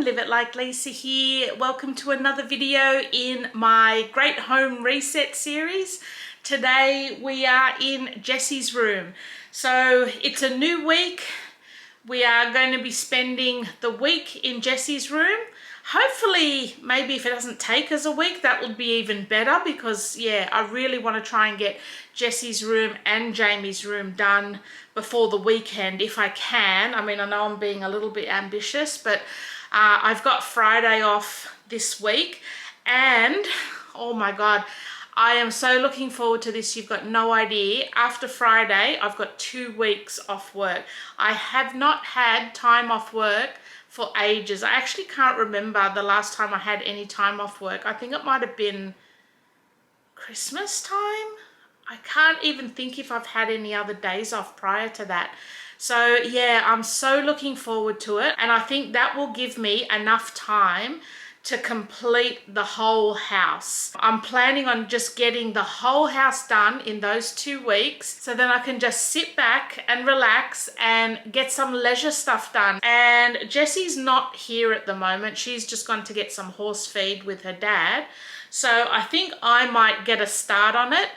LiveItLikeLisa here. Welcome to another video in my Great Home Reset series. Today we are in Jesse's room. So it's a new week. We are going to be spending the week in Jesse's room. Hopefully, maybe if it doesn't take us a week, that would be even better because, yeah, I really want to try and get Jesse's room and Jamie's room done before the weekend if I can. I mean, I know I'm being a little bit ambitious, but I've got Friday off this week and, oh my God, I am so looking forward to this. You've got no idea. After Friday, I've got 2 weeks off work. I have not had time off work for ages. I actually can't remember the last time I had any time off work. I think it might have been Christmas time. I can't even think if I've had any other days off prior to that. So yeah, I'm so looking forward to it. And I think that will give me enough time to complete the whole house. I'm planning on just getting the whole house done in those 2 weeks so then I can just sit back and relax and get some leisure stuff done. And Jessie's not here at the moment. She's just gone to get some horse feed with her dad. So I think I might get a start on it.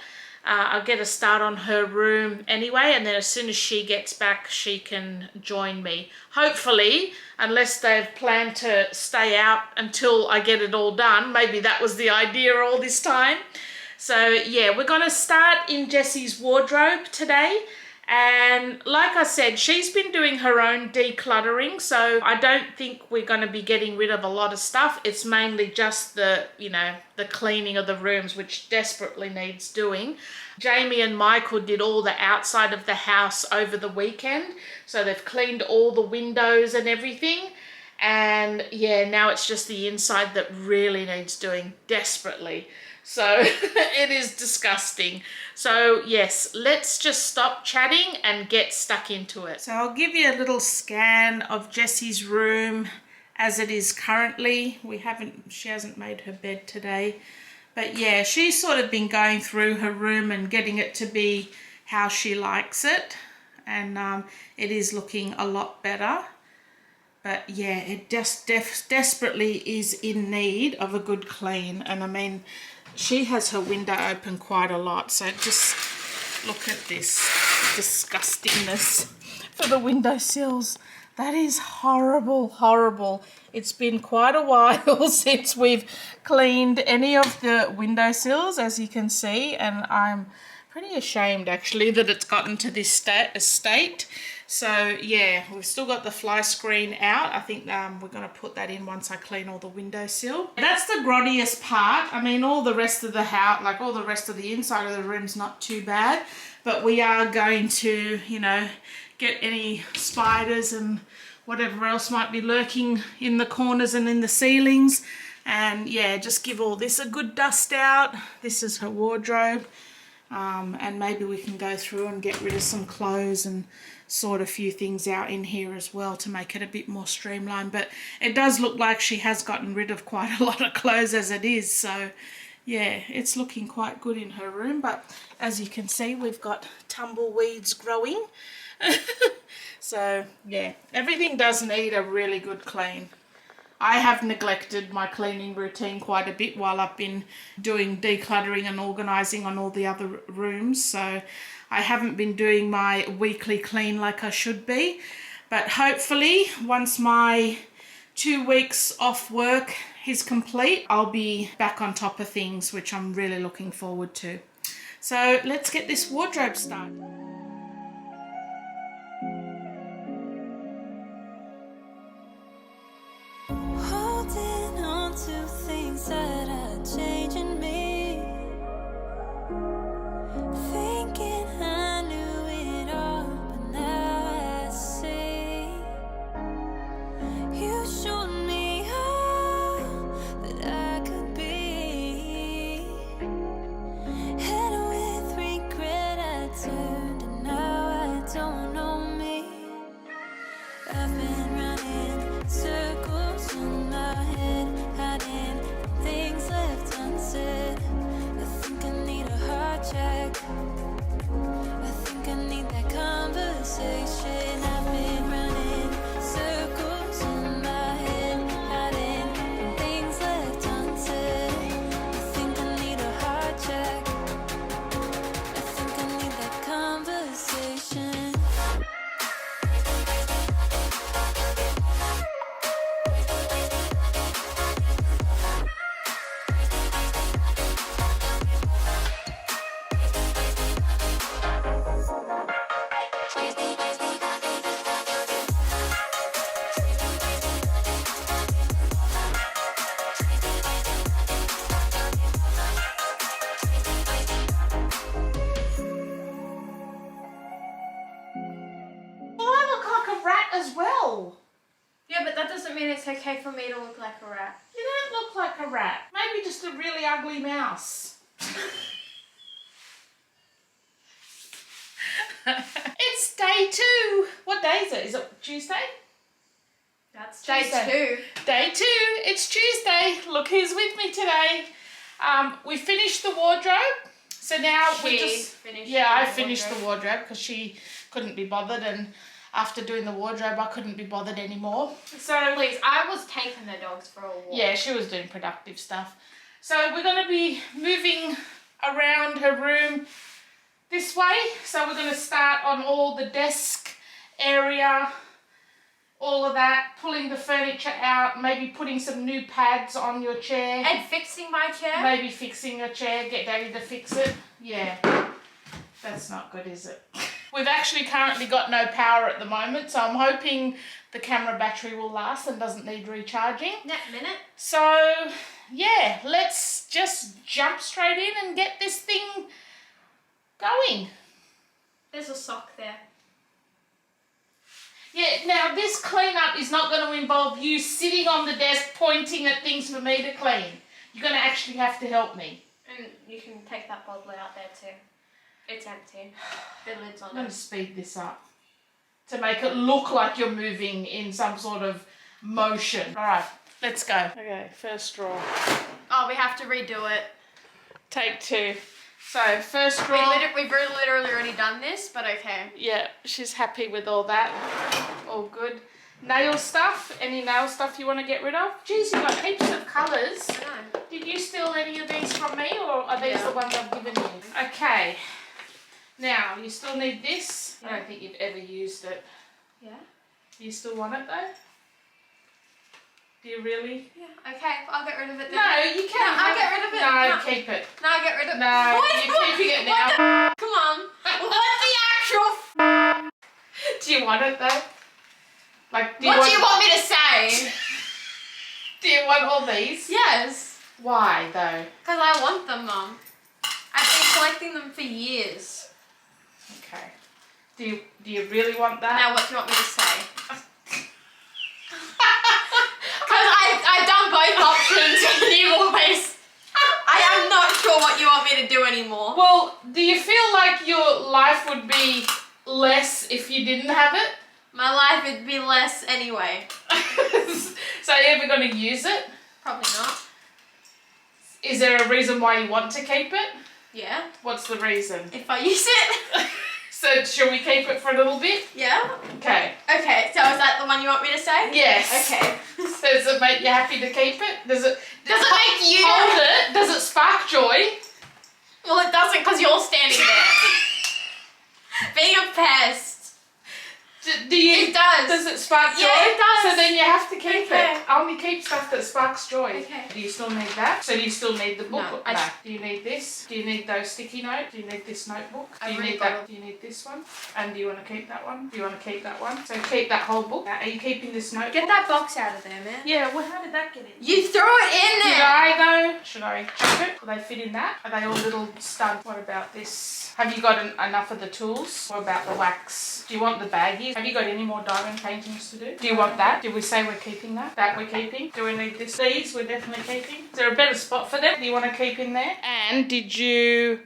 I'll get a start on her room anyway, and then as soon as she gets back, she can join me. Hopefully, unless they've planned to stay out until I get it all done. Maybe that was the idea all this time. So yeah, we're going to start in Jessie's wardrobe today. And like I said, she's been doing her own decluttering, so I don't think we're going to be getting rid of a lot of stuff. It's mainly just the, the cleaning of the rooms, which desperately needs doing. Jamie and Michael did all the outside of the house over the weekend, so they've cleaned all the windows and everything. And yeah, now it's just the inside that really needs doing desperately. So it is disgusting. So yes, let's just stop chatting and get stuck into it. So I'll give you a little scan of Jessie's room as it is currently. She hasn't made her bed today. But yeah, she's sort of been going through her room and getting it to be how she likes it. And it is looking a lot better. But yeah, it just desperately is in need of a good clean. And I mean, she has her window open quite a lot, so just look at this disgustingness for the windowsills. That is horrible, horrible. It's been quite a while since we've cleaned any of the windowsills, as you can see, and I'm pretty ashamed actually that it's gotten to this state. So yeah, we've still got the fly screen out. I think we're going to put that in once I clean all the windowsill. That's the grottiest part. I mean, all the rest of the house, like all the rest of the inside of the room's not too bad. But we are going to, get any spiders and whatever else might be lurking in the corners and in the ceilings. And yeah, just give all this a good dust out. This is her wardrobe. And maybe we can go through and get rid of some clothes and sort a few things out in here as well to make it a bit more streamlined. But it does look like she has gotten rid of quite a lot of clothes as it is. So yeah, it's looking quite good in her room. But as you can see, we've got tumbleweeds growing. So yeah, everything does need a really good clean. I have neglected my cleaning routine quite a bit while I've been doing decluttering and organising on all the other rooms. So I haven't been doing my weekly clean like I should be. But hopefully, once my 2 weeks off work is complete, I'll be back on top of things, which I'm really looking forward to. So let's get this wardrobe started. That are changing me, thinking I knew it all, but now I see you showed me all that I could be, and with regret I turned and doesn't mean it's okay for me to look like a rat. You don't look like a rat. Maybe just a really ugly mouse. It's day 2. What day is it? Is it Tuesday? That's Tuesday. day 2. Day 2. It's Tuesday. Look who's with me today. We finished the wardrobe. So now we just... I finished the wardrobe because she couldn't be bothered, and after doing the wardrobe I couldn't be bothered anymore. So please, I was taking the dogs for a walk. yeah, she was doing productive stuff. So we're going to be moving around her room this way. So we're going to start on all the desk area, all of that, pulling the furniture out, maybe putting some new pads on your chair. And fixing my chair? Maybe fixing your chair, get Daddy to fix it. Yeah, that's not good, is it? We've actually currently got no power at the moment, so I'm hoping the camera battery will last and doesn't need recharging. Next minute. So, yeah, let's just jump straight in and get this thing going. There's a sock there. Yeah, now this cleanup is not going to involve you sitting on the desk pointing at things for me to clean. You're going to actually have to help me. And you can take that bottle out there too. It's empty. The lid's I'm on going it. to speed this up to make it look like you're moving in some sort of motion. All right, let's go. Okay, first drawer. Oh, we have to redo it. Take 2. So, first drawer. We've literally already done this, but okay. Yeah, she's happy with all that. All good. Nail stuff. Any nail stuff you want to get rid of? Geez, you've got heaps of colours. I know. Did you steal any of these from me, or are these the ones I've given you? Okay. Now, you still need this. I don't think you've ever used it. Yeah? You still want it though? Do you really? Yeah. Okay, I'll get rid of it then. No, you can't. No, I'll get rid of it. No, No. keep it. No, I'll get rid of it. No, What? you're keeping it now. Come on. What's the actual... Do you want it though? Like, What do you want me to say? Do you want all these? Yes. Why though? Because I want them, Mum. I've been collecting them for years. Okay. Do you really want that? Now what do you want me to say? Because I've done both options and you always... I am not sure what you want me to do anymore. Well, do you feel like your life would be less if you didn't have it? My life would be less anyway. So are you ever going to use it? Probably not. Is there a reason why you want to keep it? Yeah. What's the reason? If I use it. So shall we keep it for a little bit? Yeah. Okay. Okay, so is that the one you want me to say? Yes. Okay. Does it make you happy to keep it? Does it make you... hold it? Does it spark joy? Well, it doesn't because you're standing there. Being a pest. Do you? It does. Does it spark joy? Yeah, it does. So then you have to keep Okay. it. Only keep stuff that sparks joy. Okay. Do you still need that? So do you still need the book? No, Do you need this? Do you need those sticky notes? Do you need this notebook? Do I've you already need got that? Do you need this one? And do you want to keep that one? Do you want to keep that one? So keep that whole book. Are you keeping this notebook? Get that box out of there, man. Yeah. Well, how did that get in? You threw it in Did there. I though? Should I check it? Will they fit in that? Are they all little studs? What about this? Have you got enough of the tools? What about the wax? Do you want the baggies? Have you got any more diamond paintings to do? Do you want that? Did we say we're keeping that? That we're keeping? Do we need this? These we're definitely keeping. Is there a better spot for them? Do you want to keep in there? And did you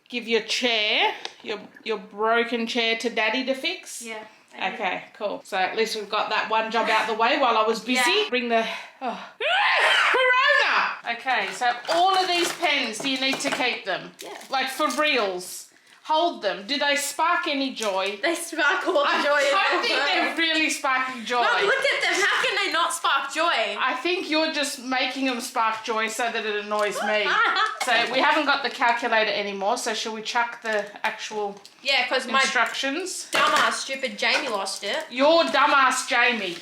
give your chair, your broken chair to Daddy to fix? Yeah. Okay, cool. So at least we've got that one job out the way while I was busy. Yeah. Bring the... Oh. Corona! Okay, so all of these pens, do you need to keep them? Yeah. Like for reals. Hold them. Do they spark any joy? They spark all the joy. I don't think they're really sparking joy. Mom, look at them. How can they not spark joy? I think you're just making them spark joy so that it annoys me. So we haven't got the calculator anymore, so shall we chuck the actual Yeah, because my instructions? dumbass, stupid Jamie lost it. Your dumbass Jamie.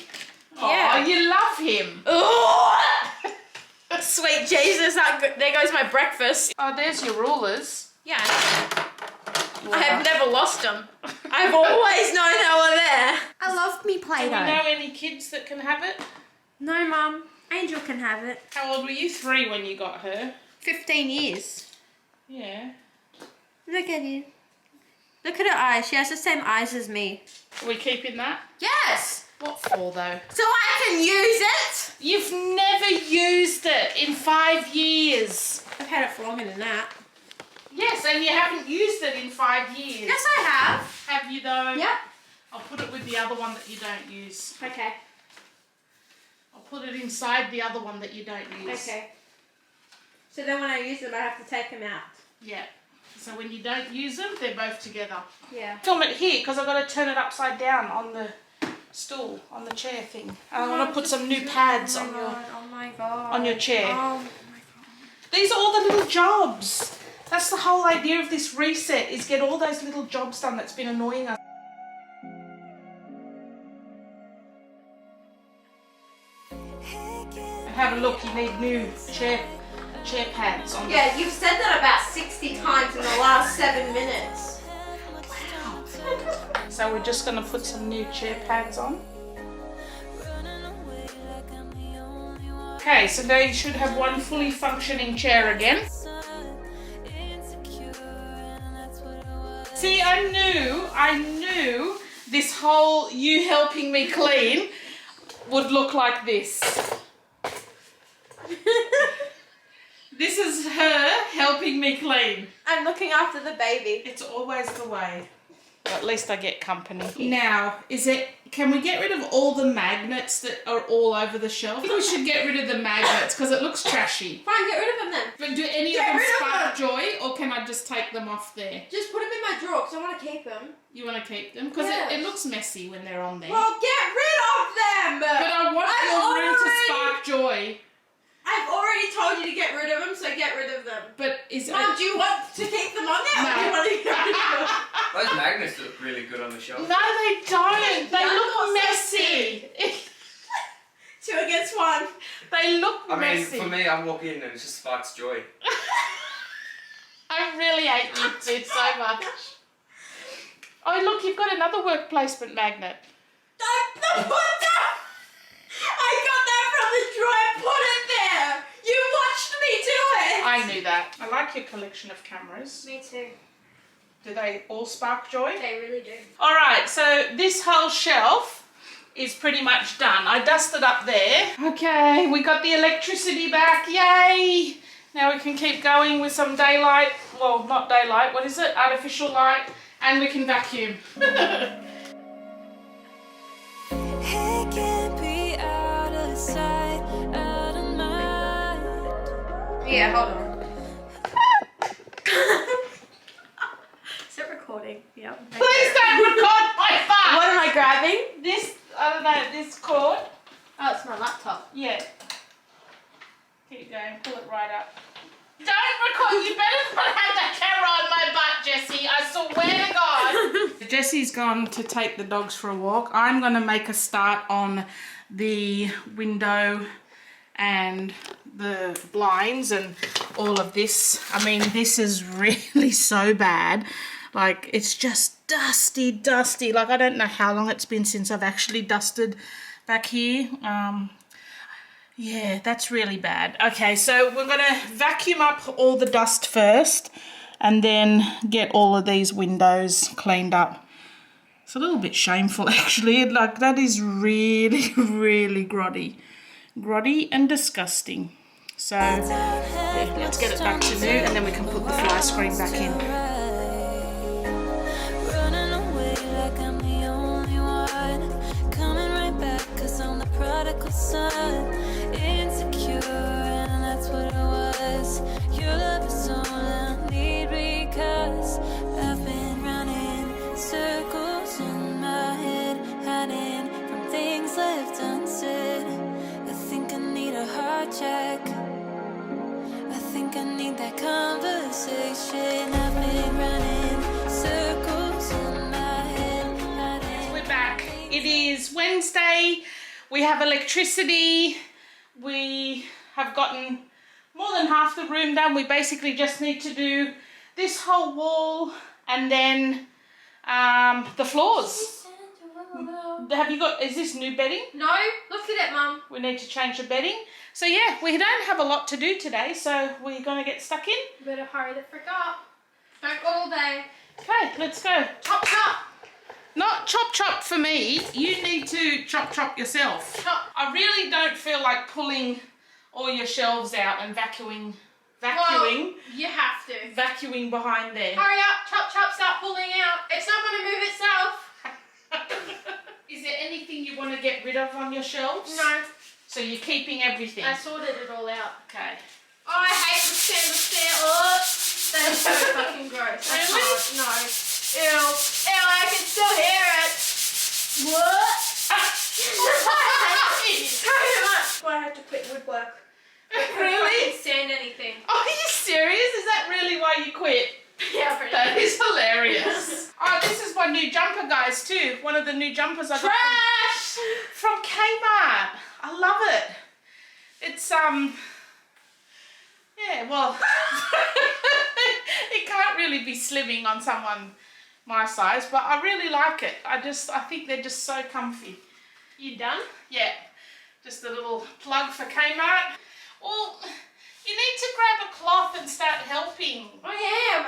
Yeah. Oh, you love him. Ooh! Sweet Jesus, there goes my breakfast. Oh, there's your rulers. Yeah, I have never lost them. I've always known they were there. I love me Do we Play-Doh. know any kids that can have it? No, Mum. Angel can have it. How old were you? 3 when you got her? 15 years. Yeah. Look at you. Look at her eyes. She has the same eyes as me. Are we keeping that? Yes! What for though? So I can use it? You've never used it in 5 years. I've had it for longer than that. Yes, and you haven't used it in 5 years. Yes, I have. Have you though? Yep. I'll put it with the other one that you don't use. Okay. I'll put it inside the other one that you don't use. Okay. So then when I use them, I have to take them out. Yeah. So when you don't use them, they're both together. Yeah. Film it here because I've got to turn it upside down on the stool, on the chair thing. I want to put some new pads on your chair. Oh my god. These are all the little jobs. That's the whole idea of this reset, is get all those little jobs done that's been annoying us. And have a look, you need new chair pads on. Yeah, you've said that about 60 times in the last 7 minutes. Wow. So we're just going to put some new chair pads on. Okay, so now you should have one fully functioning chair again. See, I knew this whole you helping me clean would look like this. This is her helping me clean. I'm looking after the baby. It's always the way. Well, at least I get company. Now, can we get rid of all the magnets that are all over the shelf? I think we should get rid of the magnets because it looks trashy. Fine, get rid of them then. But do any of them spark joy, or can I just take them off there? Just put them in my drawer because I want to keep them. You want to keep them? Because it looks messy when they're on there. Well, get rid of them! But I want your room to spark joy. I've already told you to get rid of them, so get rid of them. But is it... Mum, do you want to keep them on there? No. Or do you want to get rid of them? Those magnets look really good on the shelf. No, they don't. They look messy. 2 against 1. They look messy. I mean, for me, I walk in and it just sparks joy. I really hate you two so much. Oh, look, you've got another work placement magnet. Don't put that! I got that from the drawer and put it there! You watched me do it! I knew that. I like your collection of cameras. Me too. Do they all spark joy? They really do. All right, so this whole shelf is pretty much done. I dusted up there. Okay, we got the electricity back. Yay! Now we can keep going with some daylight. Well, not daylight. What is it? Artificial light. And we can vacuum. It can't be out of sight, out of mind. Yeah, hold on. Is it recording? Yep. Please don't record my fart. What am I grabbing? This, I don't know, this cord. Oh, it's my laptop. Yeah. Keep going, pull it right up. Don't record, you better not have that camera on my butt, Jessie. I swear to God. Jessie's gone to take the dogs for a walk. I'm going to make a start on the window and the blinds and all of this. I mean, this is really so bad. Like, it's just dusty. Like, I don't know how long it's been since I've actually dusted back here. Yeah, that's really bad. Okay, so we're going to vacuum up all the dust first and then get all of these windows cleaned up. It's a little bit shameful, actually. Like, that is really, really grotty. Grotty and disgusting. So, yeah, let's get it back to new and then we can put the fly screen back in. Running away like I'm the only one. Coming right back 'cause I'm the prodigal son. Insecure, and that's what it was. Your love is all I need because I've been running circles in my head, hiding from things left unsaid. I think I need a heart check. I think I need that conversation. I've been running circles in my head, hiding. We're back. It is Wednesday. We have electricity. We have gotten more than half the room done. We basically just need to do this whole wall and then the floors. Have you got, is this new bedding? No, look at it, Mum. We need to change the bedding. So yeah, we don't have a lot to do today, so we're going to get stuck in. Better hurry the frick up. Don't go all day. Okay, let's go. Top. Not chop chop for me. You need to chop chop yourself. I really don't feel like pulling all your shelves out and vacuuming. Well, you have to. Vacuuming behind there. Hurry up, chop chop, start pulling out. It's not going to move itself. Is there anything you want to get rid of on your shelves? No. So you're keeping everything? I sorted it all out. Okay. Oh, I hate the stand. Oh, that is so fucking gross. Really? I can't. No. Ew. Ew, I can still hear it. What? So much. Why I had to quit woodwork. Really? I couldn't stand anything. Oh, are you serious? Is that really why you quit? Yeah, pretty That much. is hilarious. Oh, this is my new jumper, guys, too. One of the new jumpers I got Trash! from Kmart. I love it. It's, yeah, well, it can't really be slimming on someone my size, but I really like it. I think they're just so comfy. You done? Yeah, just a little plug for Kmart. Well, you need to grab a cloth and start helping. I am.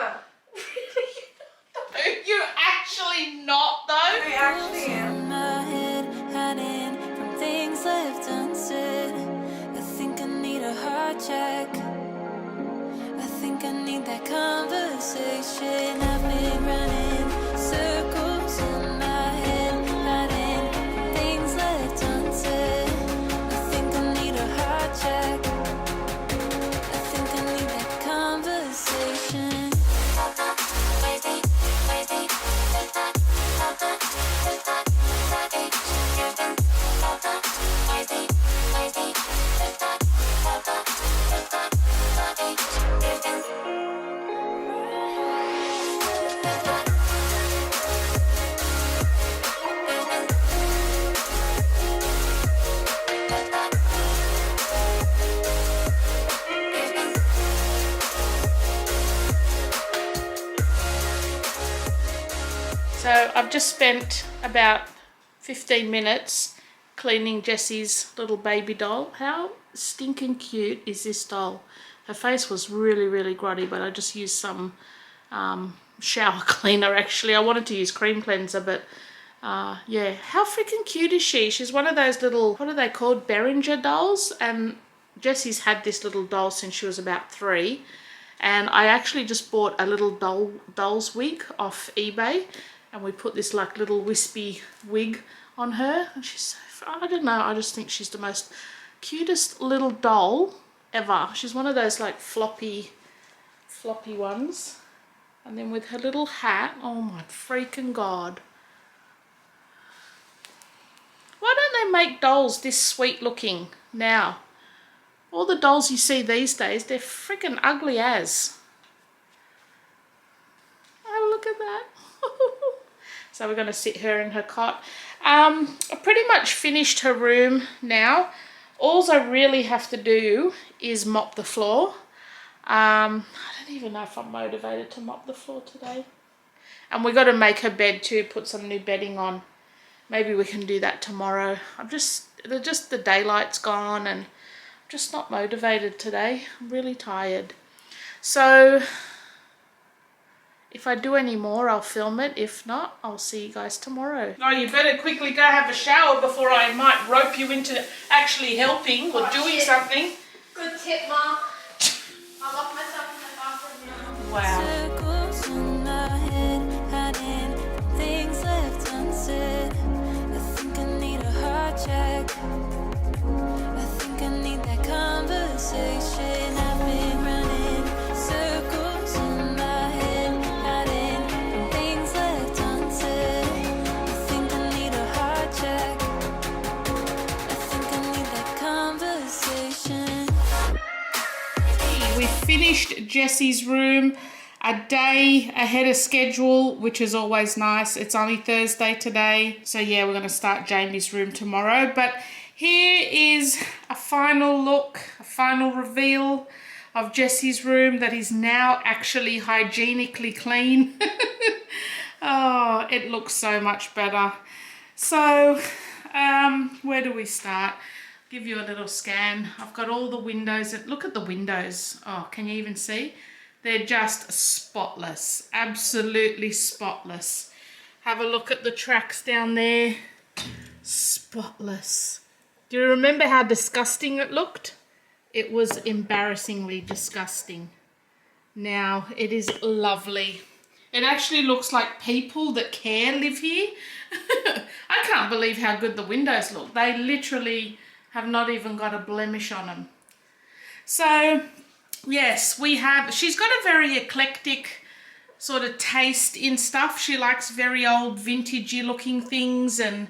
You're actually not, though. I actually am. In my head, hiding from things left unsaid. I think I need a heart check. I think I need that conversation. I've been running circles in my head, hiding from things left unsaid. I think I need a heart check. I think I need that conversation. So I've just spent about 15 minutes cleaning Jesse's little baby doll. How stinking cute is this doll? Her face was really, really grotty, but I just used some shower cleaner actually. I wanted to use cream cleanser, but yeah. How freaking cute is she? She's one of those little, what are they called? Behringer dolls. And Jesse's had this little doll since she was about 3. And I actually just bought a little doll's wig off eBay. And we put this like little wispy wig on her. And she's so, I don't know, I just think she's the most cutest little doll ever. She's one of those like floppy ones. And then with her little hat, oh my freaking God. Why don't they make dolls this sweet looking now? All the dolls you see these days, they're freaking ugly as. Oh, look at that. So we're going to sit her in her cot. I pretty much finished her room now. All I really have to do is mop the floor. I don't even know if I'm motivated to mop the floor today. And we've got to make her bed too, put some new bedding on. Maybe we can do that tomorrow. The daylight's gone and I'm just not motivated today. I'm really tired. So if I do any more, I'll film it. If not, I'll see you guys tomorrow. No, you better quickly go have a shower before I might rope you into actually helping or doing something. Good tip, Ma. I'll lock myself in the bathroom now. Wow. Circles in my head, hiding things left unsaid. I think I need a heart check. I think I need that conversation. I've been running circles in my head, hiding from things left unsaid. I think I need a heart check. I think I need that conversation. We finished Jesse's room a day ahead of schedule, which is always nice. It's only Thursday today. So yeah, we're going to start Jamie's room tomorrow. But here is a final look, a final reveal of Jesse's room that is now actually hygienically clean. Oh, it looks so much better. So where do we start? Give you a little scan. I've got all the windows. Look at the windows. Oh, can you even see? They're just spotless, absolutely spotless. Have a look at the tracks down there. Spotless. Do you remember how disgusting it looked? It was embarrassingly disgusting. Now it is lovely. It actually looks like people that care live here. I can't believe how good the windows look. They literally have not even got a blemish on them. So yes, she's got a very eclectic sort of taste in stuff. She likes very old vintagey looking things and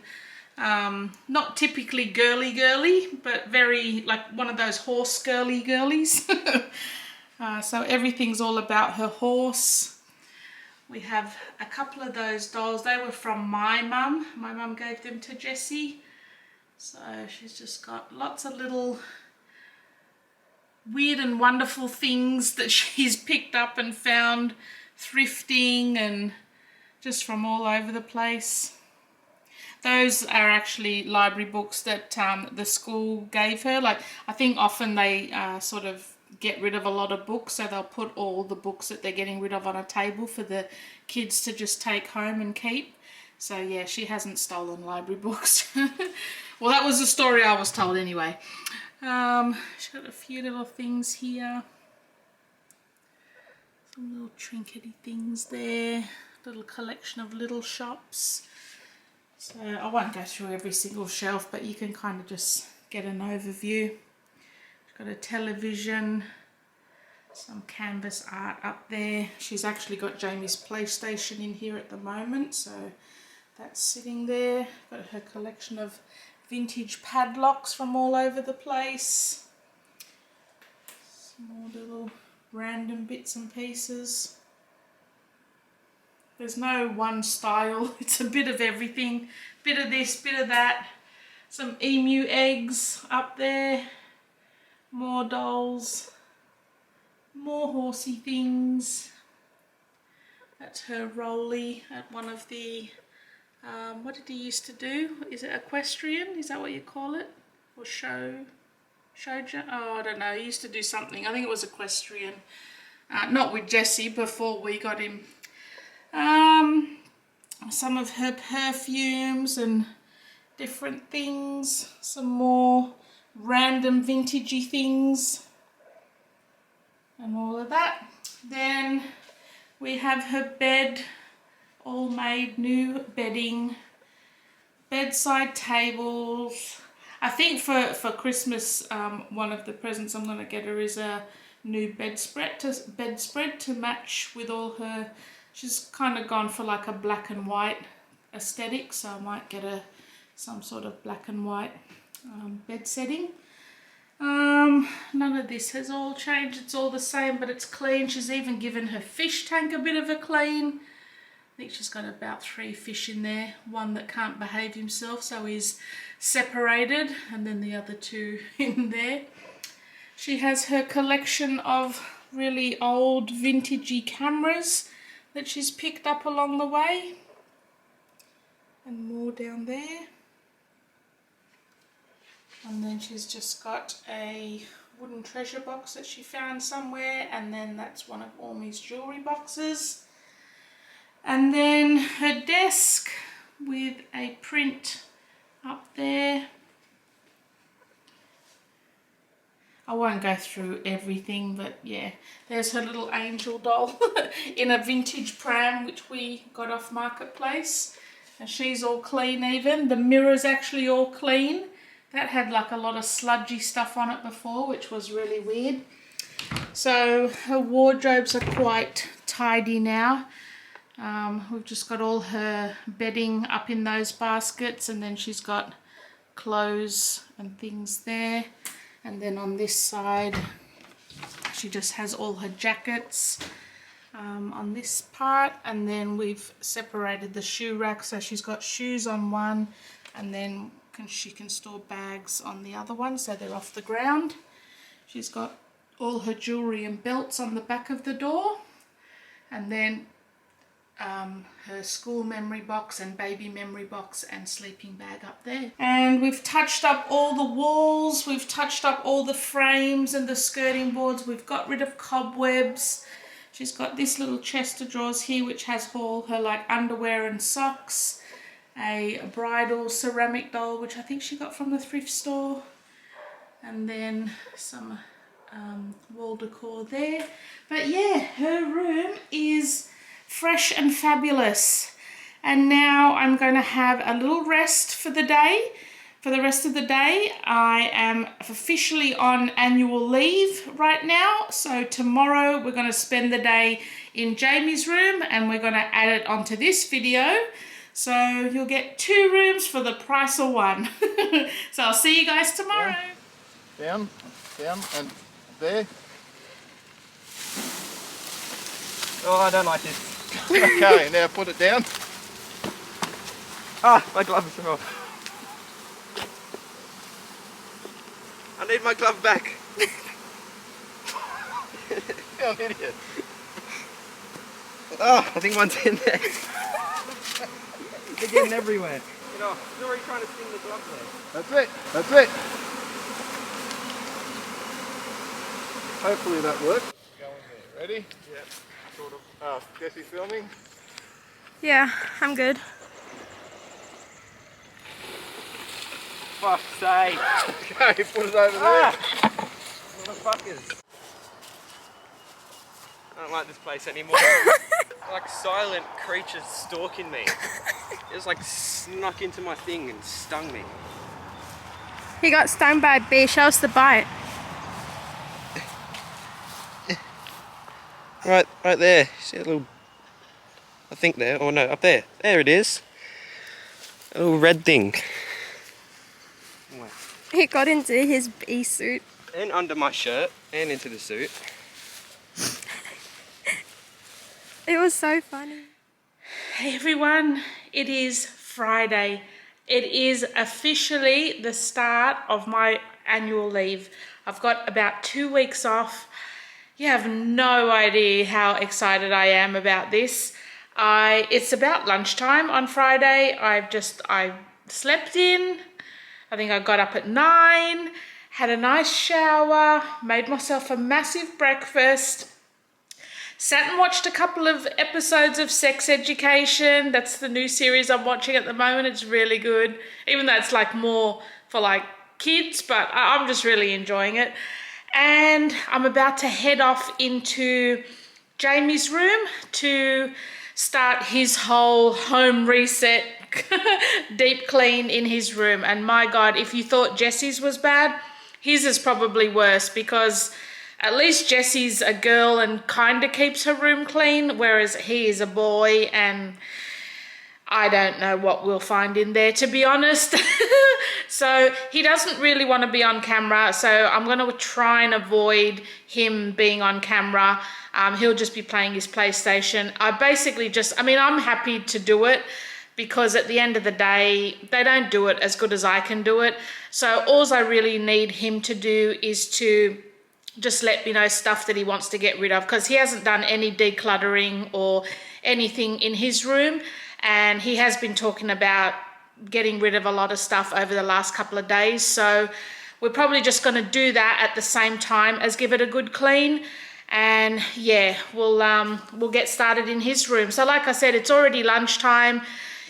not typically girly, but very like one of those horse girlies. So everything's all about her horse. We have a couple of those dolls. They were from my mum. My mum gave them to Jessie. So she's just got lots of little weird and wonderful things that she's picked up and found thrifting and just from all over the place. Those are actually library books that the school gave her. Like, I think often they sort of get rid of a lot of books, so they'll put all the books that they're getting rid of on a table for the kids to just take home and keep. So yeah, she hasn't stolen library books. Well, that was the story I was told anyway. She's got a few little things here. Some little trinkety things there. Little collection of little shops. So I won't go through every single shelf, but you can kind of just get an overview. She's got a television, some canvas art up there. She's actually got Jamie's PlayStation in here at the moment, so that's sitting there. Got her collection of vintage padlocks from all over the place. Some more little random bits and pieces. There's no one style, it's a bit of everything. Bit of this, bit of that. Some emu eggs up there. More dolls. More horsey things. That's her Rolly at one of the, what did he used to do? Is it equestrian? Is that what you call it? Or showja? Oh, I don't know. He used to do something. I think it was equestrian. Not with Jessie, before we got him. Some of her perfumes and different things. Some more random vintagey things. And all of that. Then we have her bed, all made new bedding, bedside tables. I think for Christmas, one of the presents I'm going to get her is a new bedspread to match with all her. She's kind of gone for like a black and white aesthetic, so I might get her some sort of black and white bed setting. None of this has all changed. It's all the same, but it's clean. She's even given her fish tank a bit of a clean. I think she's got about 3 fish in there. One that can't behave himself, so he's separated, and then the other 2 in there. She has her collection of really old vintagey cameras that she's picked up along the way. And more down there. And then she's just got a wooden treasure box that she found somewhere, and then that's one of Ormy's jewellery boxes. And then her desk with a print up there. I won't go through everything, but yeah, there's her little angel doll in a vintage pram which we got off Marketplace, and she's all clean even. The mirror's actually all clean. That had like a lot of sludgy stuff on it before, which was really weird. So her wardrobes are quite tidy now. We've just got all her bedding up in those baskets, and then she's got clothes and things there. And then on this side, she just has all her jackets on this part. And then we've separated the shoe rack, so she's got shoes on one, and then she can store bags on the other one, so they're off the ground. She's got all her jewellery and belts on the back of the door, and then her school memory box and baby memory box and sleeping bag up there. And we've touched up all the walls, we've touched up all the frames and the skirting boards, we've got rid of cobwebs. She's got this little chest of drawers here which has all her like underwear and socks, a bridal ceramic doll which I think she got from the thrift store, and then some wall decor there. But yeah, her room is fresh and fabulous. And now I'm going to have a little rest for the day. For the rest of the day, I am officially on annual leave right now. So tomorrow we're going to spend the day in Jamie's room and we're going to add it onto this video. So you'll get 2 rooms for the price of 1. So I'll see you guys tomorrow. Down, down, and there. Oh, I don't like this. Okay, now put it down. Ah, my glove is off. I need my glove back. You're an idiot. Oh, I think one's in there. They're getting everywhere. You know, he's already trying to sting the glove there. That's it, that's it. Hopefully that works. Go in there, ready? Yeah, sort of. Jesse filming? Yeah, I'm good. Fuck's sake. Okay, put it over there. Motherfuckers. I don't like this place anymore. Like silent creatures stalking me. It just like snuck into my thing and stung me. He got stung by a bee. Show us the bite. Right there. See a little, I think there, or no, up there. There it is. A little red thing. He got into his bee suit. And under my shirt, and into the suit. It was so funny. Hey everyone, it is Friday. It is officially the start of my annual leave. I've got about 2 weeks off. You have no idea how excited I am about this. It's about lunchtime on Friday. I slept in. I think I got up at 9, had a nice shower, made myself a massive breakfast, sat and watched a couple of episodes of Sex Education. That's the new series I'm watching at the moment. It's really good, even though it's like more for like kids, but I'm just really enjoying it. And I'm about to head off into Jamie's room to start his whole home reset deep clean in his room. And my God, if you thought Jesse's was bad, his is probably worse, because at least Jesse's a girl and kind of keeps her room clean, whereas he is a boy and I don't know what we'll find in there, to be honest. So he doesn't really want to be on camera, so I'm going to try and avoid him being on camera. He'll just be playing his PlayStation. I'm happy to do it, because at the end of the day, they don't do it as good as I can do it. So all I really need him to do is to just let me know stuff that he wants to get rid of, because he hasn't done any decluttering or anything in his room. And he has been talking about getting rid of a lot of stuff over the last couple of days. So we're probably just going to do that at the same time as give it a good clean. And yeah, we'll get started in his room. So like I said, it's already lunchtime.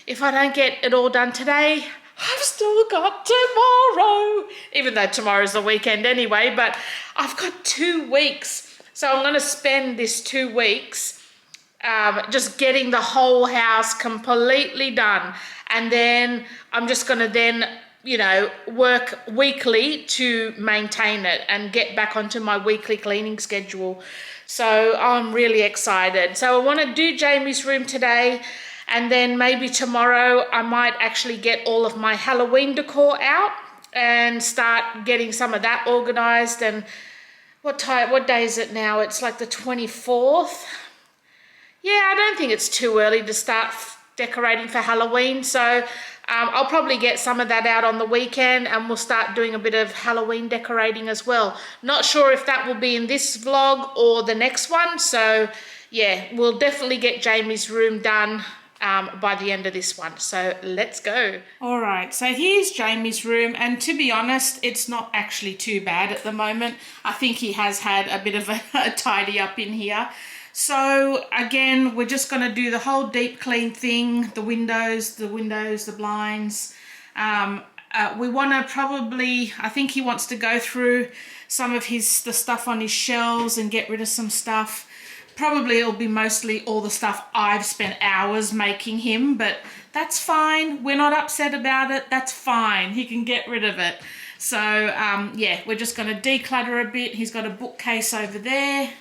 If I don't get it all done today, I've still got tomorrow, even though tomorrow's the weekend anyway, but I've got 2 weeks. So I'm going to spend this 2 weeks just getting the whole house completely done. And then I'm just going to then, work weekly to maintain it and get back onto my weekly cleaning schedule. So I'm really excited. So I want to do Jamie's room today. And then maybe tomorrow I might actually get all of my Halloween decor out and start getting some of that organized. And what day is it now? It's like the 24th. Yeah, I don't think it's too early to start decorating for Halloween. So I'll probably get some of that out on the weekend and we'll start doing a bit of Halloween decorating as well. Not sure if that will be in this vlog or the next one. So yeah, we'll definitely get Jamie's room done by the end of this one. So let's go. All right, so here's Jamie's room, and to be honest, it's not actually too bad at the moment. I think he has had a bit of a tidy up in here. So again, we're just going to do the whole deep clean thing, the windows, the blinds. We want to probably, I think he wants to go through some of the stuff on his shelves and get rid of some stuff. Probably it'll be mostly all the stuff I've spent hours making him, but that's fine. We're not upset about it. That's fine. He can get rid of it. So yeah, we're just going to declutter a bit. He's got a bookcase over there.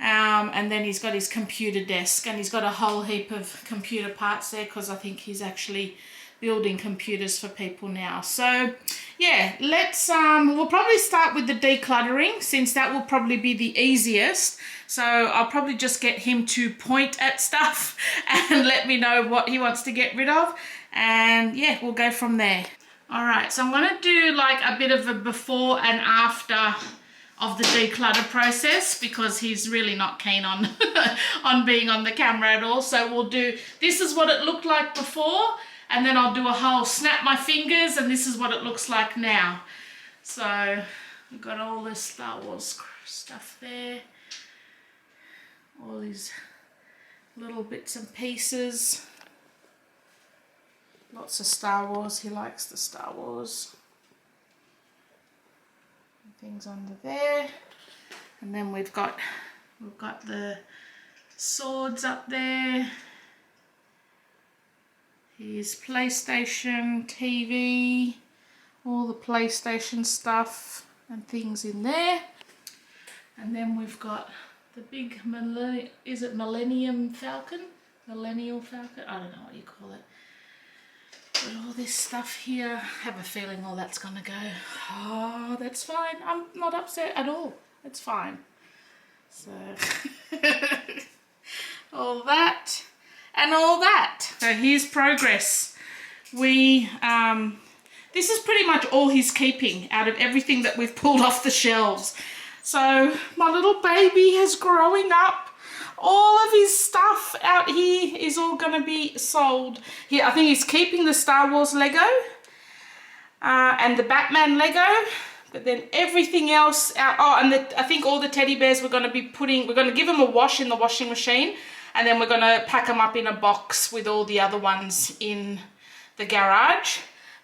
And then he's got his computer desk, and he's got a whole heap of computer parts there because I think he's actually building computers for people now. So yeah, let's we'll probably start with the decluttering, since that will probably be the easiest. So I'll probably just get him to point at stuff and let me know what he wants to get rid of, and yeah, we'll go from there. All right, so I'm going to do like a bit of a before and after of the declutter process, because he's really not keen on on being on the camera at all. So we'll do, this is what it looked like before, and then I'll do a whole snap my fingers, and this is what it looks like now. So we've got all this Star Wars stuff there, all these little bits and pieces, lots of Star Wars. He likes the Star Wars. Things under there, and then we've got the swords up there, his PlayStation TV, all the PlayStation stuff and things in there, and then we've got the big Millennial Falcon, I don't know what you call it. But all this stuff here, I have a feeling all that's gonna go. Oh, that's fine. I'm not upset at all. It's fine. So, all that and all that. So here's progress. This is pretty much all he's keeping out of everything that we've pulled off the shelves. So my little baby is growing up. All of his stuff out here is all going to be sold. Yeah, I think he's keeping the Star Wars Lego and the Batman Lego, but then everything else out. Oh, and I think all the teddy bears we're going to give them a wash in the washing machine, and then we're going to pack them up in a box with all the other ones in the garage.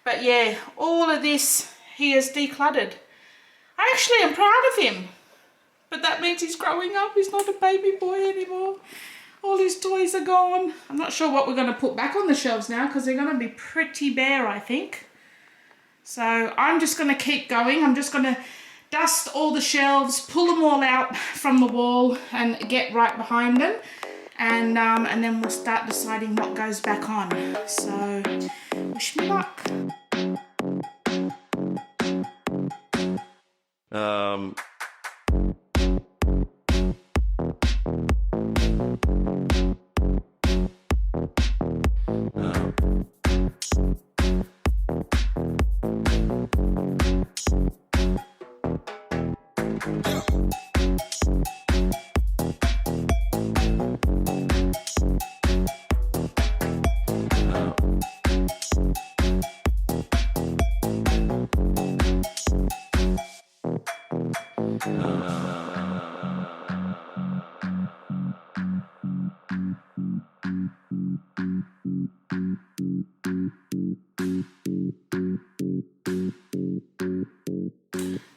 But yeah, all of this he has decluttered. I actually am proud of him. But that means he's growing up. He's not a baby boy anymore. All his toys are gone. I'm not sure what we're going to put back on the shelves now, because they're going to be pretty bare, I think. So I'm just going to keep going. I'm just going to dust all the shelves, pull them all out from the wall and get right behind them. And then we'll start deciding what goes back on. So wish me luck.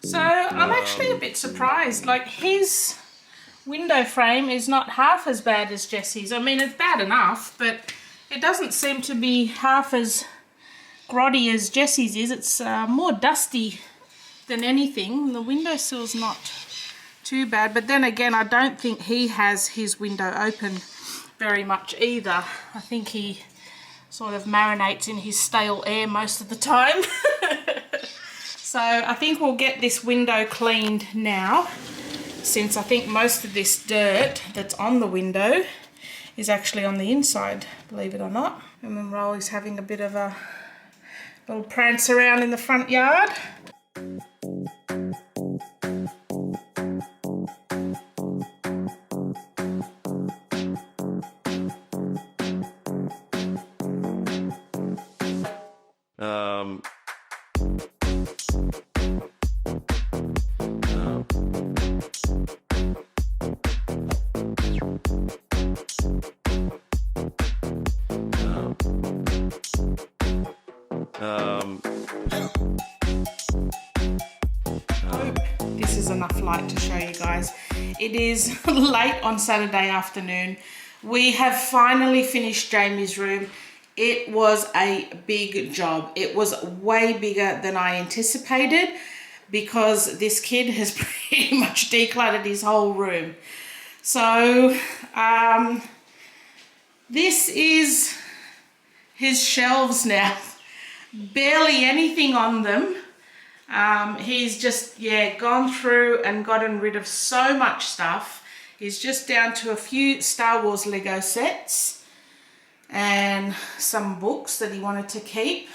So I'm actually a bit surprised. Like, his window frame is not half as bad as Jesse's. I mean, it's bad enough, but it doesn't seem to be half as grotty as Jesse's is. It's more dusty than anything. The windowsill's not too bad, but then again, I don't think he has his window open very much either. I think he sort of marinates in his stale air most of the time. So I think we'll get this window cleaned now, since I think most of this dirt that's on the window is actually on the inside, believe it or not. And then Rolly's having a bit of a little prance around in the front yard. this is enough light to show you guys. It is late on Saturday afternoon. We have finally finished Jamie's room. It was a big job. It was way bigger than I anticipated because this kid has pretty much decluttered his whole room. So this is his shelves now. Barely anything on them. He's just, yeah, gone through and gotten rid of so much stuff. He's just down to a few Star Wars Lego sets and some books that he wanted to keep.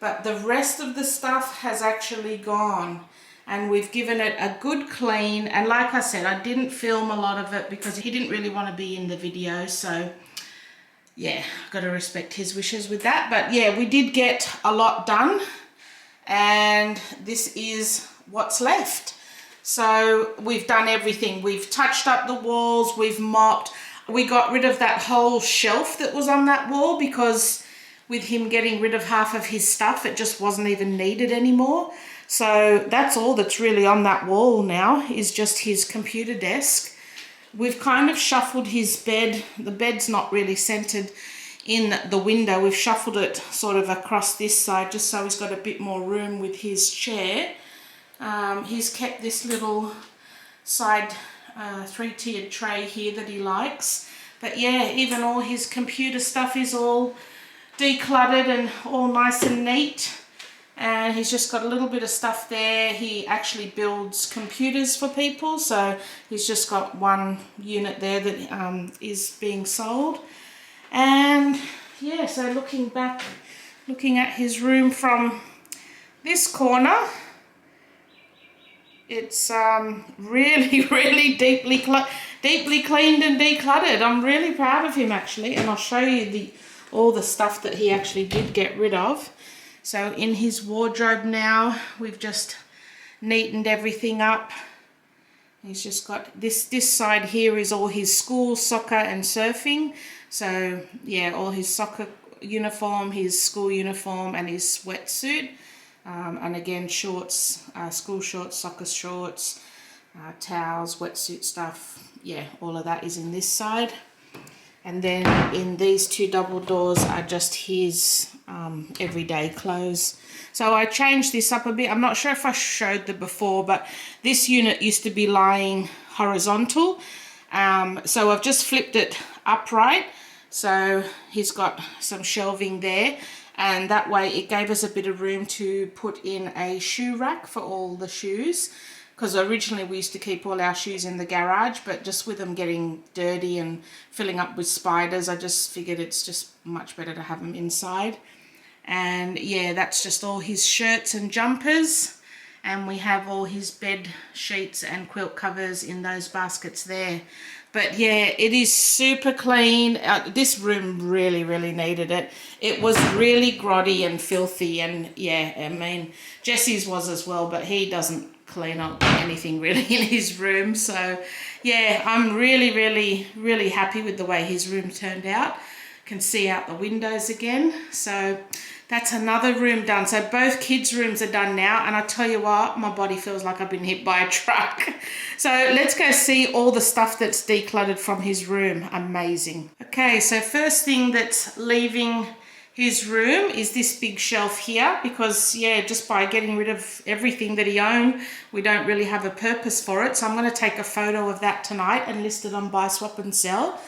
But the rest of the stuff has actually gone. And we've given it a good clean. And like I said, I didn't film a lot of it because he didn't really want to be in the video. So yeah, got to respect his wishes with that. But yeah, we did get a lot done. And this is what's left. So we've done everything. We've touched up the walls, we've mopped. We got rid of that whole shelf that was on that wall because with him getting rid of half of his stuff, it just wasn't even needed anymore. So that's all that's really on that wall now, is just his computer desk. We've kind of shuffled his bed. The bed's not really centered in the window. We've shuffled it sort of across this side just so he's got a bit more room with his chair. He's kept this little side three-tiered tray here that he likes. But yeah, even all his computer stuff is all decluttered and all nice and neat. And he's just got a little bit of stuff there. He actually builds computers for people, so he's just got one unit there that is being sold. And yeah, so looking back, looking at his room from this corner, it's really, really deeply cleaned and decluttered. I'm really proud of him actually, and I'll show you all the stuff that he actually did get rid of. So in his wardrobe now, we've just neatened everything up. He's just got this side here is all his school, soccer and surfing. So yeah, all his soccer uniform, his school uniform and his sweatsuit. And again, shorts, school shorts, soccer shorts, towels, wetsuit stuff. Yeah, all of that is in this side. And then in these two double doors are just his everyday clothes. So I changed this up a bit. I'm not sure if I showed the before, but this unit used to be lying horizontal. So I've just flipped it upright. So he's got some shelving there. And that way it gave us a bit of room to put in a shoe rack for all the shoes. Because originally we used to keep all our shoes in the garage, but just with them getting dirty and filling up with spiders, I just figured it's just much better to have them inside. And yeah, that's just all his shirts and jumpers. And we have all his bed sheets and quilt covers in those baskets there. But yeah, it is super clean. This room really, really needed it. It was really grotty and filthy. And yeah, I mean, Jesse's was as well, but he doesn't clean up anything really in his room. So yeah, I'm really, really, really happy with the way his room turned out. Can see out the windows again. So that's another room done. So both kids' rooms are done now. And I tell you what, my body feels like I've been hit by a truck. So let's go see all the stuff that's decluttered from his room. Amazing. Okay, so first thing that's leaving his room is this big shelf here, because yeah, just by getting rid of everything that he owned, we don't really have a purpose for it. So I'm going to take a photo of that tonight and list it on Buy, Swap and Sell.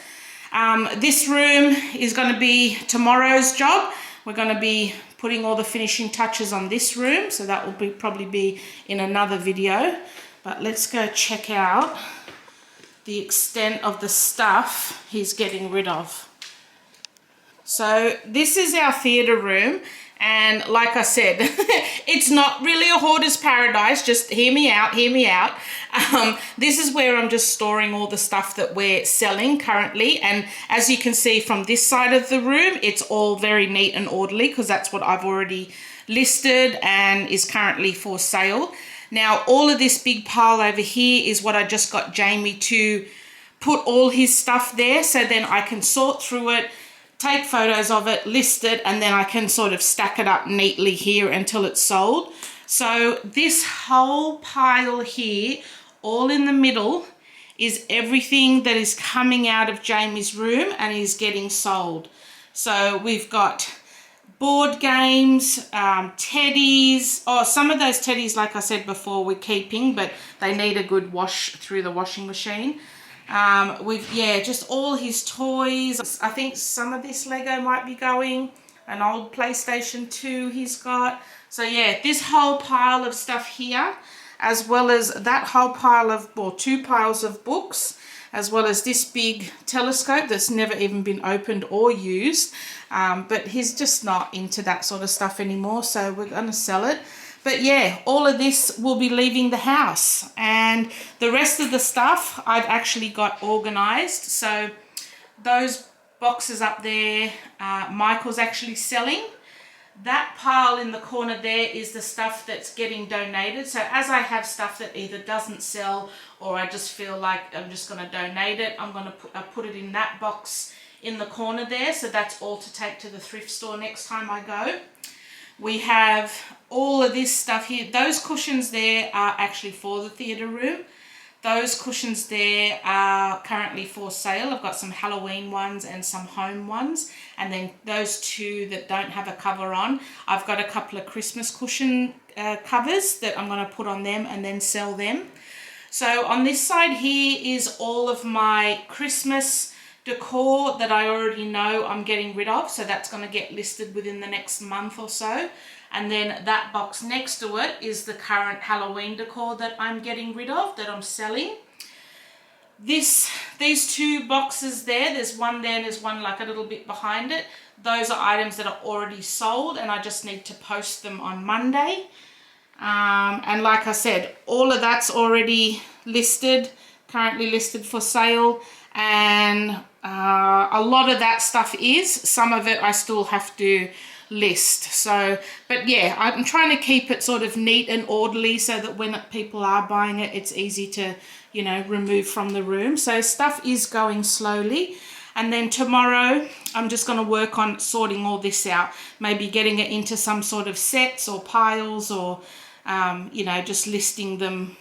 This room is going to be tomorrow's job. We're going to be putting all the finishing touches on this room, so that will probably be in another video. But let's go check out the extent of the stuff he's getting rid of. So this is our theatre room, and like I said, it's not really a hoarder's paradise. Just hear me out, hear me out. This is where I'm just storing all the stuff that we're selling currently, and as you can see from this side of the room, it's all very neat and orderly because that's what I've already listed and is currently for sale. Now all of this big pile over here is what I just got Jamie to put all his stuff there, so then I can sort through it, take photos of it, list it, and then I can sort of stack it up neatly here until it's sold. So this whole pile here, all in the middle, is everything that is coming out of Jamie's room and is getting sold. So we've got board games, teddies. Oh, some of those teddies, like I said before, we're keeping, but they need a good wash through the washing machine. Just all his toys. I think some of this Lego might be going. An old PlayStation 2 he's got. So yeah, this whole pile of stuff here, as well as that whole pile of, or 2 piles of books, as well as this big telescope that's never even been opened or used. But he's just not into that sort of stuff anymore, so we're going to sell it. But yeah, all of this will be leaving the house, and the rest of the stuff I've actually got organized. So those boxes up there, Michael's actually selling. That pile in the corner there is the stuff that's getting donated. So as I have stuff that either doesn't sell or I just feel like I'm just going to donate it, I'm going to put it in that box in the corner there. So that's all to take to the thrift store next time I go. We have all of this stuff here. Those cushions there are actually for the theatre room. Those cushions there are currently for sale. I've got some Halloween ones and some home ones. And then those 2 that don't have a cover on, I've got a couple of Christmas cushion covers that I'm going to put on them and then sell them. So on this side here is all of my Christmas decor that I already know I'm getting rid of. So that's going to get listed within the next month or so. And then that box next to it is the current Halloween decor that I'm getting rid of, that I'm selling. These 2 boxes there's one there and there's one like a little bit behind it. Those are items that are already sold and I just need to post them on Monday. And like I said, all of that's already listed, currently listed for sale. And a lot of that stuff is, some of it I still have to list. So, but yeah, I'm trying to keep it sort of neat and orderly so that when people are buying it, it's easy to, you know, remove from the room. So stuff is going slowly. And then tomorrow I'm just going to work on sorting all this out, maybe getting it into some sort of sets or piles, or you know, just listing them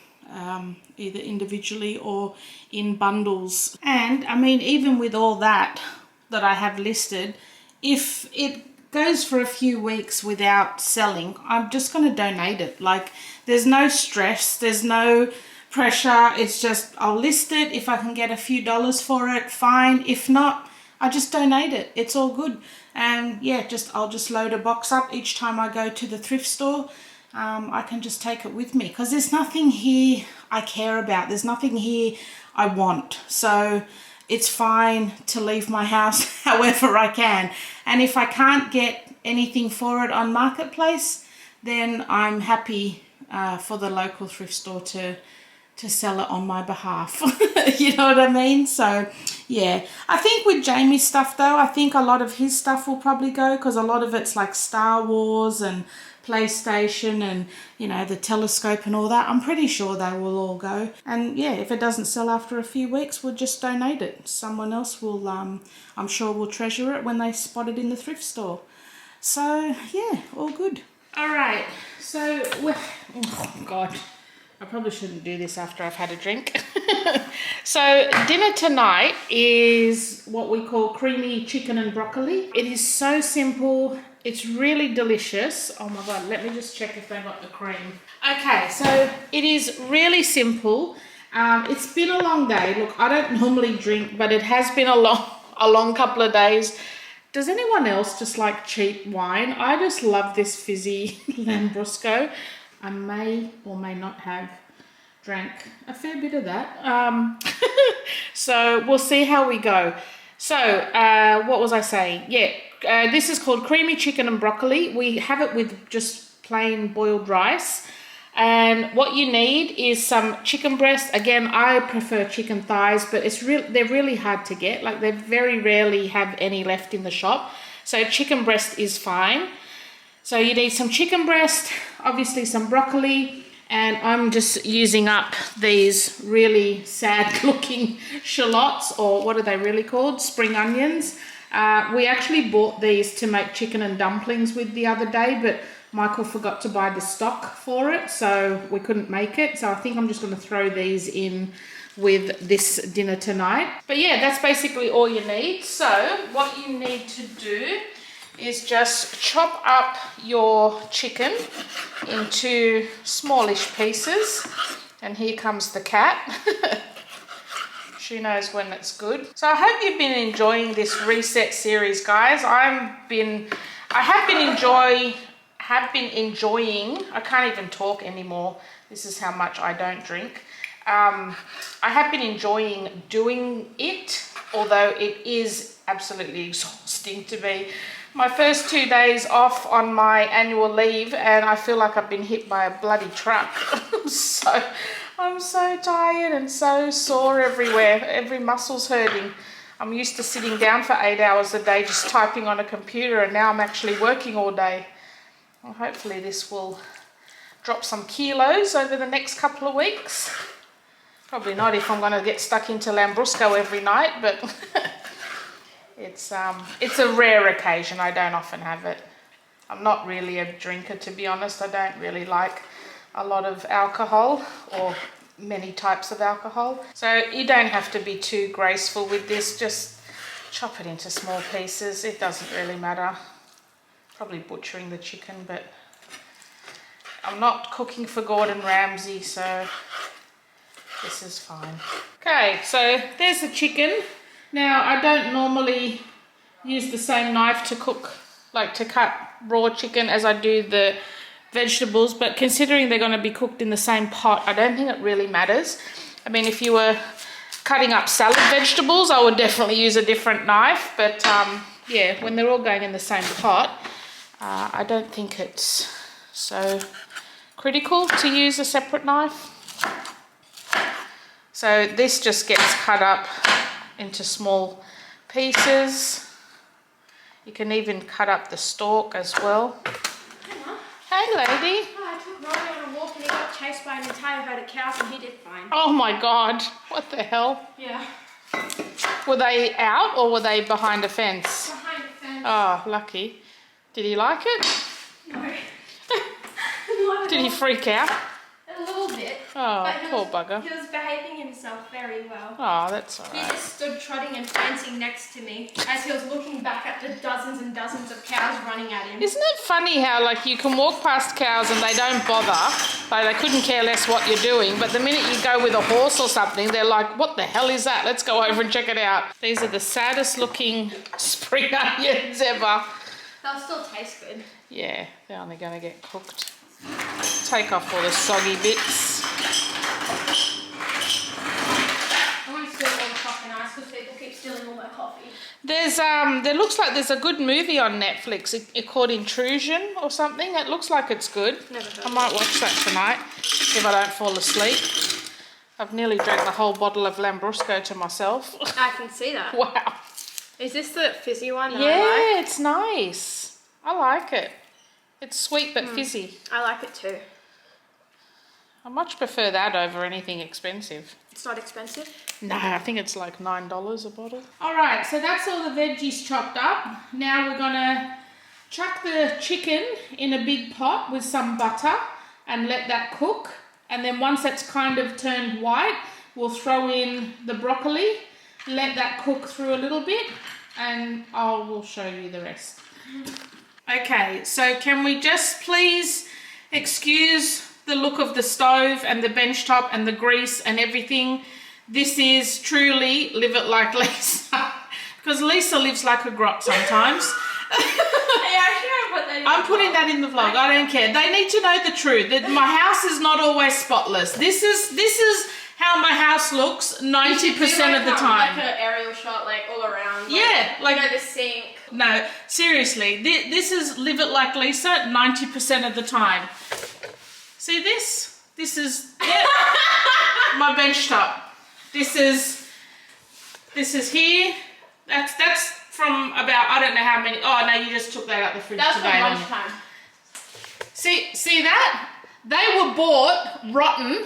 either individually or in bundles. And I mean, even with all that I have listed, if it goes for a few weeks without selling, I'm just going to donate it. Like, there's no stress, there's no pressure. It's just, I'll list it. If I can get a few dollars for it, fine. If not, I just donate it. It's all good. And yeah, I'll just load a box up each time I go to the thrift store. I can just take it with me because there's nothing here I care about. There's nothing here I want. So it's fine to leave my house however I can. And if I can't get anything for it on Marketplace, then I'm happy for the local thrift store to sell it on my behalf. You know what I mean? So yeah, I think with Jamie's stuff though, I think a lot of his stuff will probably go, because a lot of it's like Star Wars and PlayStation and, you know, the telescope and all that. I'm pretty sure they will all go. And yeah, if it doesn't sell after a few weeks, we'll just donate it. Someone else will, I'm sure, will treasure it when they spot it in the thrift store. So yeah, all good. All right, so oh God, I probably shouldn't do this after I've had a drink. So dinner tonight is what we call creamy chicken and broccoli. It is so simple. It's really delicious. Oh my God, let me just check if they got the cream. Okay, so it is really simple. It's been a long day. Look, I don't normally drink, but it has been a long couple of days. Does anyone else just like cheap wine? I just love this fizzy Lambrusco. I may or may not have drank a fair bit of that. So we'll see how we go. So what was I saying? Yeah, this is called creamy chicken and broccoli. We have it with just plain boiled rice. And what you need is some chicken breast. Again, I prefer chicken thighs, but they're really hard to get. Like, they very rarely have any left in the shop. So chicken breast is fine. So you need some chicken breast, obviously some broccoli, and I'm just using up these really sad looking shallots, or what are they really called? Spring onions. We actually bought these to make chicken and dumplings with the other day, but Michael forgot to buy the stock for it, so we couldn't make it. So I think I'm just going to throw these in with this dinner tonight. But yeah, that's basically all you need. So what you need to do is just chop up your chicken into smallish pieces. And here comes the cat. She knows when it's good. So I hope you've been enjoying this reset series, guys. I have been enjoying, I can't even talk anymore. This is how much I don't drink. I have been enjoying doing it, although it is absolutely exhausting to me. My first 2 days off on my annual leave, and I feel like I've been hit by a bloody truck. I'm so tired and so sore everywhere. Every muscle's hurting. I'm used to sitting down for 8 hours a day just typing on a computer, and now I'm actually working all day. Well, hopefully this will drop some kilos over the next couple of weeks. Probably not if I'm going to get stuck into Lambrusco every night, but it's a rare occasion. I don't often have it. I'm not really a drinker, to be honest. I don't really like a lot of alcohol or many types of alcohol. So you don't have to be too graceful with this. Just chop it into small pieces. It doesn't really matter. Probably butchering the chicken, but I'm not cooking for Gordon Ramsay, so this is fine. Okay, so there's the chicken. Now, I don't normally use the same knife to cook, like to cut raw chicken as I do the vegetables, but considering they're going to be cooked in the same pot, I don't think it really matters. I mean, if you were cutting up salad vegetables, I would definitely use a different knife, but yeah, when they're all going in the same pot, I don't think it's so critical to use a separate knife. So this just gets cut up into small pieces. You can even cut up the stalk as well. Hey, lady. Oh, I took Ronnie on a walk and he got chased by an entire herd of cows and he did fine. Oh my God, what the hell? Yeah. Were they out or were they behind a fence? Behind the fence. Oh, lucky. Did he like it? No. Did he freak out? A little bit. Oh, but poor bugger. He was behaving himself very well. Oh, that's all He right. just stood trotting and prancing next to me as he was looking back at the dozens and dozens of cows running at him. Isn't it funny how, like, you can walk past cows and they don't bother, like they couldn't care less what you're doing, but the minute you go with a horse or something, they're like, what the hell is that? Let's go over and check it out. These are the saddest looking spring onions ever. They'll still taste good. Yeah, they're only going to get cooked. Take off all the soggy bits. I want to steal all the coffee and ice because people keep stealing all my coffee. There looks like there's a good movie on Netflix called Intrusion or something. It looks like it's good. Never heard I might watch that tonight if I don't fall asleep. I've nearly drank the whole bottle of Lambrusco to myself. I can see that. Wow. Is this the fizzy one that I Yeah, it's nice. I like it. It's sweet but fizzy. like? I like it too. I much prefer that over anything expensive. It's not expensive. No, I think it's like $9 a bottle. All right, so that's all the veggies chopped up. Now we're gonna chuck the chicken in a big pot with some butter and let that cook. And then once that's kind of turned white, we'll throw in the broccoli, let that cook through a little bit, and I will show you the rest. Okay, so can we just please excuse the look of the stove and the bench top and the grease and everything? This is truly Live It Like Lisa, because Lisa lives like a grot sometimes. I'm putting that in the vlog. I don't care. They need to know the truth. That my house is not always spotless. This is how my house looks 90% of the time. Like an aerial shot, like all around. Yeah, like you know, the sink. No, seriously. This is Live It Like Lisa 90% of the time. See this? This is my bench top. This is here. That's from about, I don't know how many. Oh no, you just took that out the fridge That's today. from lunchtime. See that? They were bought rotten.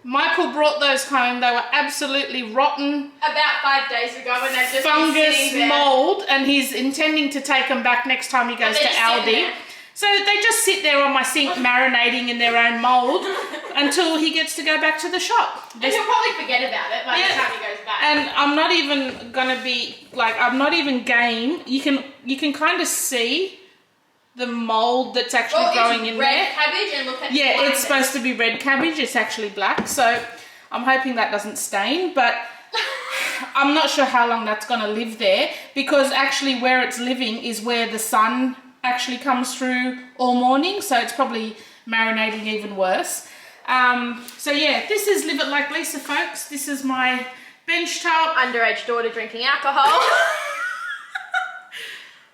Michael brought those home. They were absolutely rotten. About 5 days ago, when they've just been Fungus, sitting there. mold, and he's intending to take them back next time he goes to they're just sitting Aldi. there. So they just sit there on my sink marinating in their own mould until he gets to go back to the shop. And he'll probably forget about it by the time he goes back. And I'm not even gonna be like, I'm not even game. You can kind of see the mould that's actually growing in there. Red cabbage, and look at it's supposed to be red cabbage. It's actually black. So I'm hoping that doesn't stain, but I'm not sure how long that's gonna live there, because actually where it's living is where the sun actually comes through all morning, so it's probably marinating even worse. So yeah, this is Live It Like Lisa, folks. This is my bench top. Underage daughter drinking alcohol.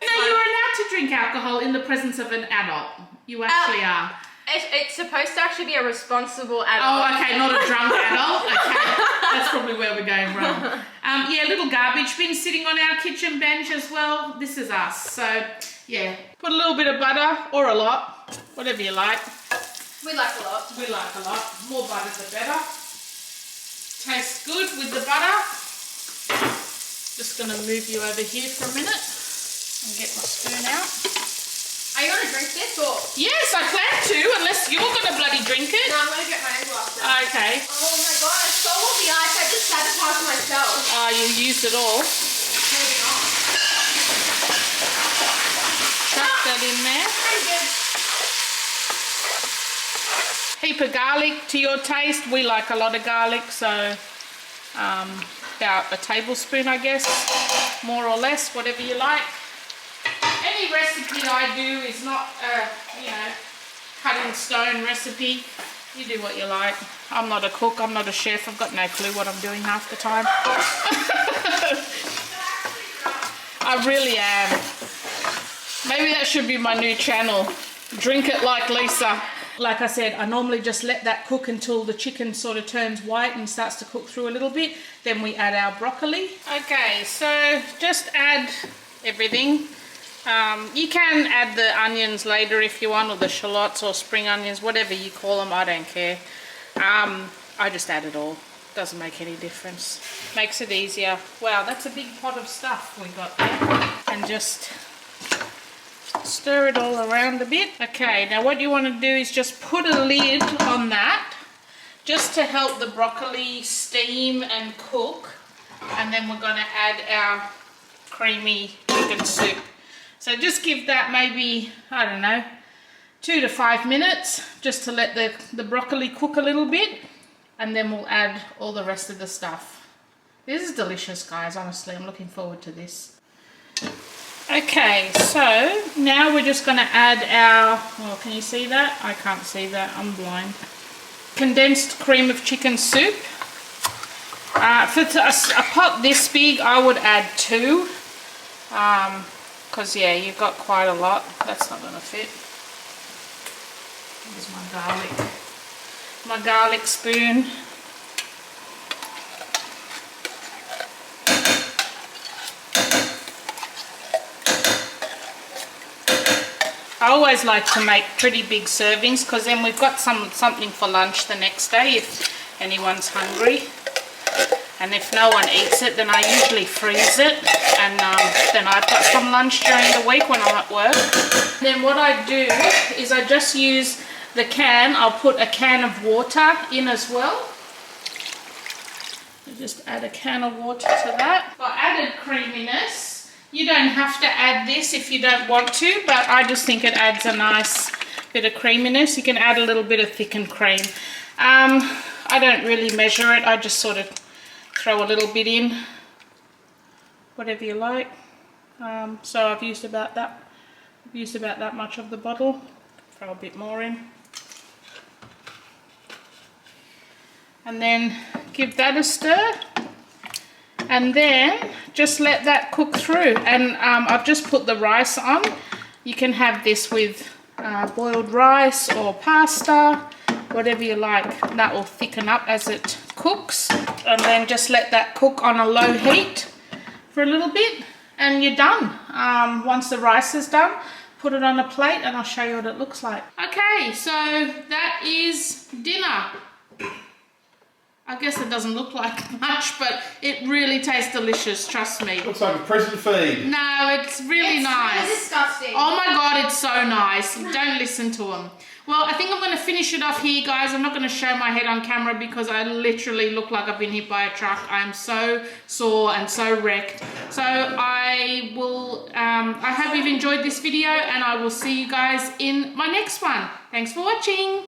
No, you're allowed to drink alcohol in the presence of an adult. You actually are. It's supposed to actually be a responsible adult. Oh, okay, not a drunk adult. Okay, that's probably where we're going wrong. Yeah, little garbage bin sitting on our kitchen bench as well. This is us. So yeah, put a little bit of butter or a lot, whatever you like. We like a lot. We like a lot. More butter the better. Tastes good with the butter. Just gonna move you over here for a minute and get my spoon out. Are you gonna drink this or? Yes, I plan to, unless you're gonna bloody drink it. No, I'm gonna get my own glass. Okay. Oh my god, I stole all the ice. I just sabotaged myself. Oh, you used it all. Maybe not. Chuck that in there. Pretty good. Heap of garlic to your taste. We like a lot of garlic, so about a tablespoon, I guess, more or less, whatever you like. Any recipe I do is not cut in stone recipe. You do what you like. I'm not a cook, I'm not a chef, I've got no clue what I'm doing half the time. I really am. Maybe that should be my new channel. Drink It Like Lisa. Like I said, I normally just let that cook until the chicken sort of turns white and starts to cook through a little bit. Then we add our broccoli. Okay, so just add everything. You can add the onions later if you want, or the shallots or spring onions, whatever you call them, I don't care. I just add it all. Doesn't make any difference. Makes it easier. Wow, that's a big pot of stuff we got there. And just stir it all around a bit. Okay, now what you want to do is just put a lid on that, just to help the broccoli steam and cook. And then we're going to add our creamy chicken soup. So just give that maybe, I don't know, 2 to 5 minutes, just to let the broccoli cook a little bit, and then we'll add all the rest of the stuff. This is delicious, guys, honestly. I'm looking forward to this. Okay, so now we're just going to add our, well, can you see that? I can't see that, I'm blind. Condensed cream of chicken soup. For a pot this big, I would add 2. Because yeah, you've got quite a lot. That's not going to fit. Here's my garlic spoon. I always like to make pretty big servings, because then we've got something for lunch the next day if anyone's hungry. And if no one eats it, then I usually freeze it, and then I've got some lunch during the week when I'm at work. Then what I do is I just use the can. I'll put a can of water in as well. I just add a can of water to that. For added creaminess, you don't have to add this if you don't want to, but I just think it adds a nice bit of creaminess. You can add a little bit of thickened cream. I don't really measure it. I just sort of throw a little bit in, whatever you like. So I've used about that. I've used about that much of the bottle. Throw a bit more in, and then give that a stir, and then just let that cook through. And I've just put the rice on. You can have this with boiled rice or pasta, whatever you like. That will thicken up as it cooks, and then just let that cook on a low heat for a little bit, and you're done. Once the rice is done, put it on a plate and I'll show you what it looks like. Okay, so that is dinner. I guess it doesn't look like much, but it really tastes delicious, trust me. Looks like a present feed. No, it's really nice. It's disgusting. Oh my God, it's so nice. Don't listen to them. Well, I think I'm going to finish it off here, guys. I'm not going to show my head on camera because I literally look like I've been hit by a truck. I am so sore and so wrecked. So I hope you've enjoyed this video, and I will see you guys in my next one. Thanks for watching.